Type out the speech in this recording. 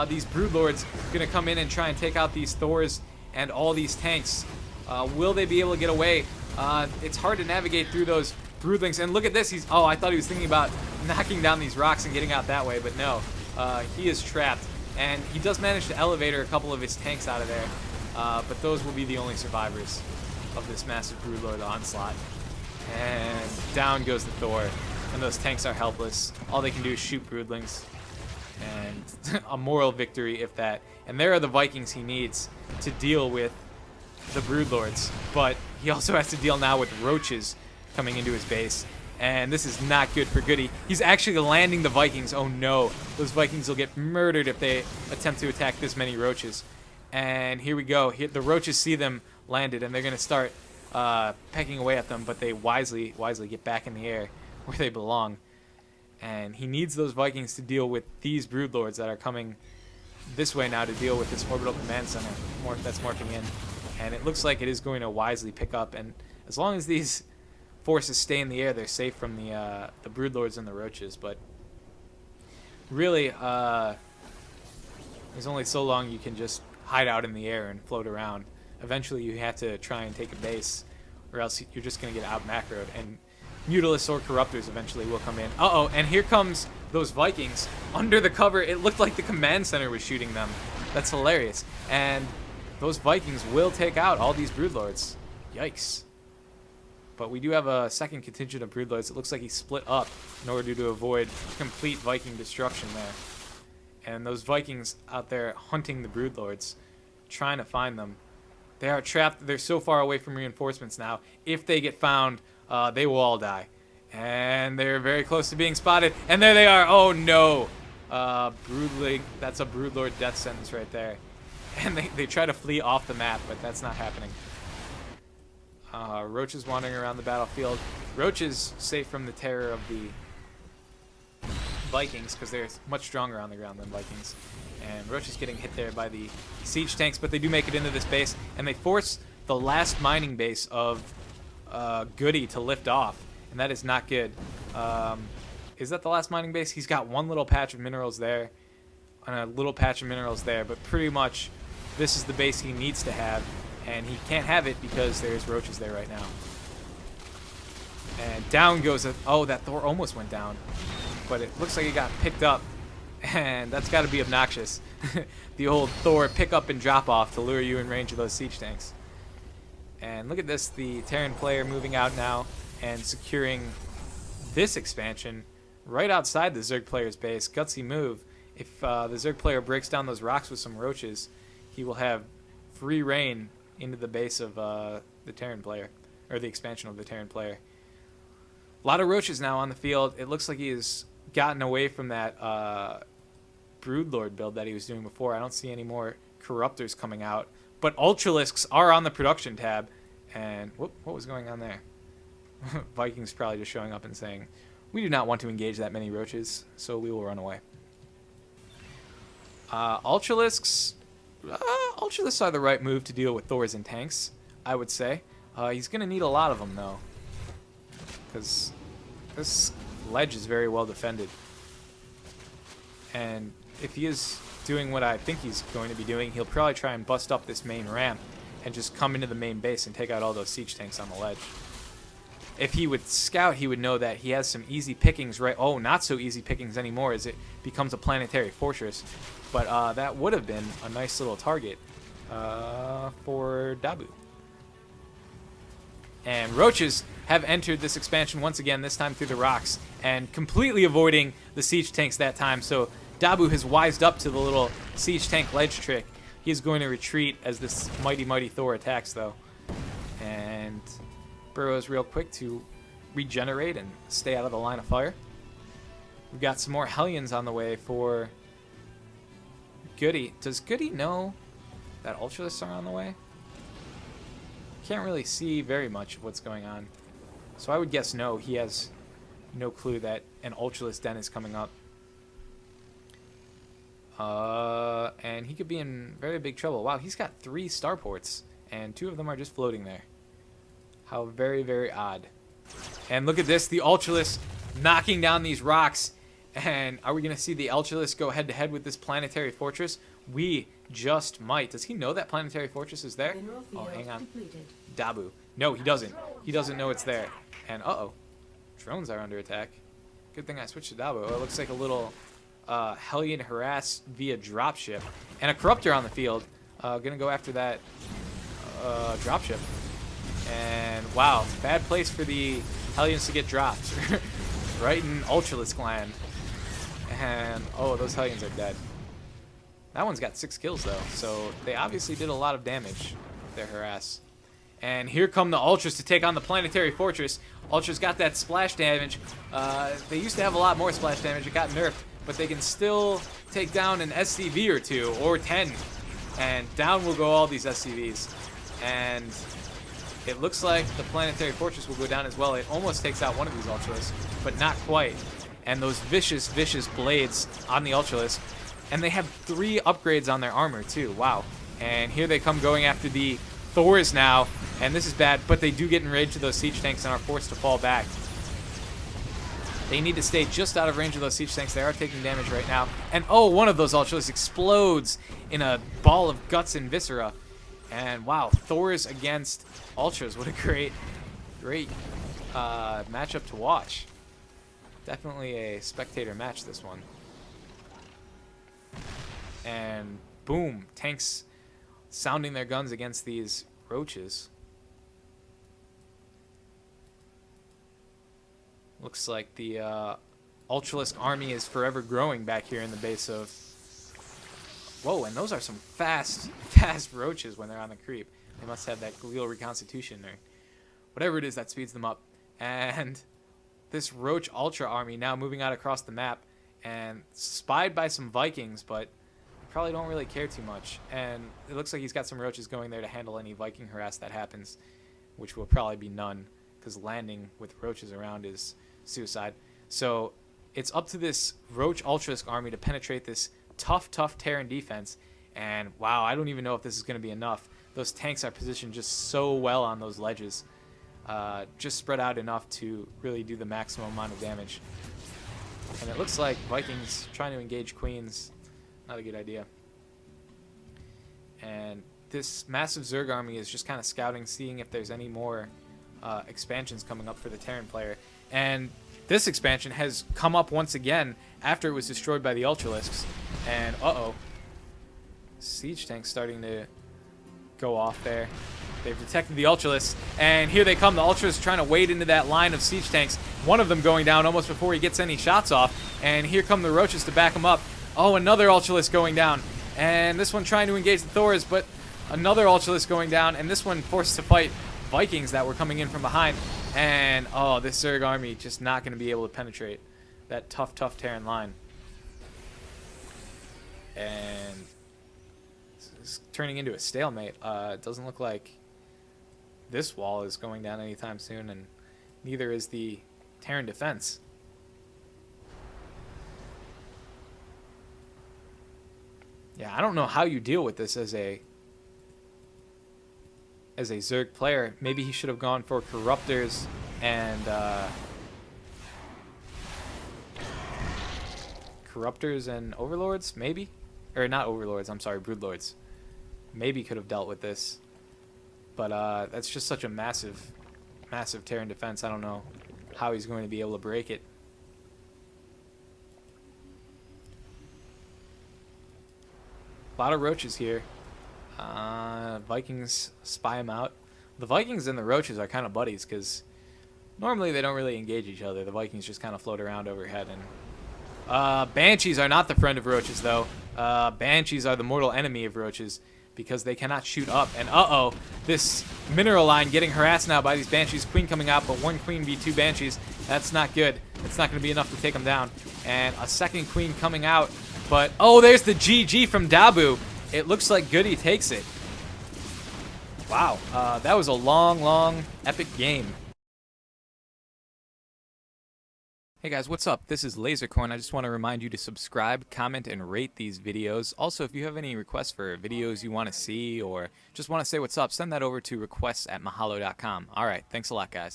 these Broodlords going to come in and try and take out these Thors and all these tanks. Will they be able to get away? It's hard to navigate through those Broodlings. And look at this. Oh, I thought he was thinking about knocking down these rocks and getting out that way, but no. He is trapped. And he does manage to elevator a couple of his tanks out of there. But those will be the only survivors of this massive Broodlord onslaught. And down goes the Thor. And those tanks are helpless. All they can do is shoot Broodlings. And a moral victory, if that. And there are the Vikings he needs to deal with the Broodlords. But he also has to deal now with roaches coming into his base. And this is not good for Goody. He's actually landing the Vikings. Oh no. Those Vikings will get murdered if they attempt to attack this many roaches. And here we go. Here, the roaches see them landed, and they're going to start pecking away at them. But they wisely get back in the air where they belong. And he needs those Vikings to deal with these Broodlords that are coming this way now to deal with this orbital command center that's morphing in. And it looks like it is going to wisely pick up. And as long as these forces stay in the air, they're safe from the Broodlords and the roaches. But really, there's only so long you can just hide out in the air and float around. Eventually, you have to try and take a base, or else you're just going to get out macroed. And Mutalisks or Corruptors eventually will come in. Uh-oh, and here comes those Vikings. Under the cover, it looked like the command center was shooting them. That's hilarious. And those Vikings will take out all these Broodlords. Yikes. But we do have a second contingent of Broodlords. It looks like he split up in order to avoid complete Viking destruction there. And those Vikings out there hunting the Broodlords, trying to find them. They are trapped. They're so far away from reinforcements now. If they get found, they will all die. And they're very close to being spotted. And there they are. Oh, no. Broodling. That's a Broodlord death sentence right there. And they try to flee off the map, but that's not happening. Roaches wandering around the battlefield. Roaches safe from the terror of the Vikings because they're much stronger on the ground than Vikings. And Roaches getting hit there by the siege tanks, but they do make it into this base, and they force the last mining base of Goody to lift off, and that is not good. Is that the last mining base? He's got one little patch of minerals there, and a little patch of minerals there, but pretty much this is the base he needs to have, and he can't have it because there's roaches there right now. And down goes oh, that Thor almost went down, but it looks like it got picked up, and that's got to be obnoxious. The old Thor pick up and drop off to lure you in range of those siege tanks. And look at this, the Terran player moving out now and securing this expansion right outside the Zerg player's base. Gutsy move. If the Zerg player breaks down those rocks with some roaches, he will have free reign into the base of the Terran player, or the expansion of the Terran player. A lot of roaches now on the field. It looks like he has gotten away from that Broodlord build that he was doing before. I don't see any more Corruptors coming out. But Ultralisks are on the production tab. And whoop, what was going on there? Vikings probably just showing up and saying, we do not want to engage that many roaches, so we will run away. Ultralisks are the right move to deal with Thors and tanks, I would say. He's going to need a lot of them, though, because this ledge is very well defended. And if he is doing what I think he's going to be doing, he'll probably try and bust up this main ramp and just come into the main base and take out all those siege tanks on the ledge. If he would scout, he would know that he has some easy pickings, right? Oh, not so easy pickings anymore as it becomes a planetary fortress. But that would have been a nice little target for Dabu. And roaches have entered this expansion once again, this time through the rocks, and completely avoiding the siege tanks that time. So Dabu has wised up to the little siege tank ledge trick. He's going to retreat as this mighty Thor attacks, though. And burrows real quick to regenerate and stay out of the line of fire. We've got some more Hellions on the way for Goody. Does Goody know that Ultralisks are on the way? Can't really see very much of what's going on. So I would guess no. He has no clue that an Ultralisk den is coming up. And he could be in very big trouble. Wow, he's got 3 starports, and 2 of them are just floating there. How very odd. And look at this, the Ultralisk knocking down these rocks And are we going to see the Ultralisk go head-to-head with this Planetary Fortress? We just might. Does he know that Planetary Fortress is there? Oh, hang on. Dabu. No, he doesn't. He doesn't know it's there. And, uh-oh. Drones are under attack. Good thing I switched to Dabu. Oh, it looks like a little Hellion harass via dropship. And a Corruptor on the field. Gonna go after that dropship. And, wow. Bad place for the Hellions to get dropped. Right in Ultralisk land. And, oh, those Hellions are dead. That one's got 6 kills, though. So they obviously did a lot of damage with their harass. And here come the Ultras to take on the Planetary Fortress. Ultras got that splash damage. They used to have a lot more splash damage. It got nerfed. But they can still take down an SCV or 2, or 10. And down will go all these SCVs. And it looks like the Planetary Fortress will go down as well. It almost takes out one of these Ultralisks, but not quite. And those vicious, vicious blades on the Ultralisk. And they have 3 upgrades on their armor, too. Wow. And here they come going after the Thors now. And this is bad, but they do get enraged to those siege tanks and are forced to fall back. They need to stay just out of range of those siege tanks. They are taking damage right now. And, oh, one of those Ultralisks explodes in a ball of guts and viscera. And, wow, Thors against Ultras. What a great matchup to watch. Definitely a spectator match, this one. And boom, tanks sounding their guns against these roaches. Looks like the Ultralisk army is forever growing back here in the base of... Whoa, and those are some fast roaches when they're on the creep. They must have that glial reconstitution or whatever it is that speeds them up. And this Roach Ultra army now moving out across the map and spied by some Vikings, but probably don't really care too much. And it looks like he's got some roaches going there to handle any Viking harass that happens, which will probably be none, because landing with roaches around is suicide. So it's up to this Roach Ultralisk army to penetrate this tough Terran defense. And wow, I don't even know if this is going to be enough. Those tanks are positioned just so well on those ledges. Just spread out enough to really do the maximum amount of damage. And it looks like Vikings trying to engage Queens. Not a good idea. And this massive Zerg army is just kind of scouting, seeing if there's any more expansions coming up for the Terran player. And this expansion has come up once again after it was destroyed by the Ultralisks. And uh-oh. Siege tanks starting to go off there. They've detected the Ultralisks, and here they come. The Ultras trying to wade into that line of siege tanks. One of them going down almost before he gets any shots off. And here come the Roaches to back him up. Oh, another Ultralisk going down. And this one trying to engage the Thors, but another Ultralisk going down. And this one forced to fight Vikings that were coming in from behind. And, oh, this Zerg army just not going to be able to penetrate that tough Terran line. And it's turning into a stalemate. It doesn't look like this wall is going down anytime soon, and neither is the Terran defense. Yeah, I don't know how you deal with this as a Zerg player. Maybe he should have gone for Corruptors and Overlords, maybe? Or not Overlords, I'm sorry, Broodlords. Maybe could have dealt with this. But that's just such a massive Terran defense. I don't know how he's going to be able to break it. A lot of roaches here. Vikings spy them out. The Vikings and the roaches are kind of buddies because normally they don't really engage each other. The Vikings just kind of float around overhead. And Banshees are not the friend of roaches, though. Banshees are the mortal enemy of roaches because they cannot shoot up. And uh-oh, this mineral line getting harassed now by these Banshees. Queen coming out, but one Queen v 2 Banshees. That's not good. It's not going to be enough to take them down. And a second Queen coming out. But, oh, there's the GG from Dabu. It looks like Goody takes it. Wow, that was a long, epic game. Hey guys, what's up? This is Lasercorn. I just want to remind you to subscribe, comment, and rate these videos. Also, if you have any requests for videos you want to see or just want to say what's up, send that over to requests@mahalo.com. Alright, thanks a lot, guys.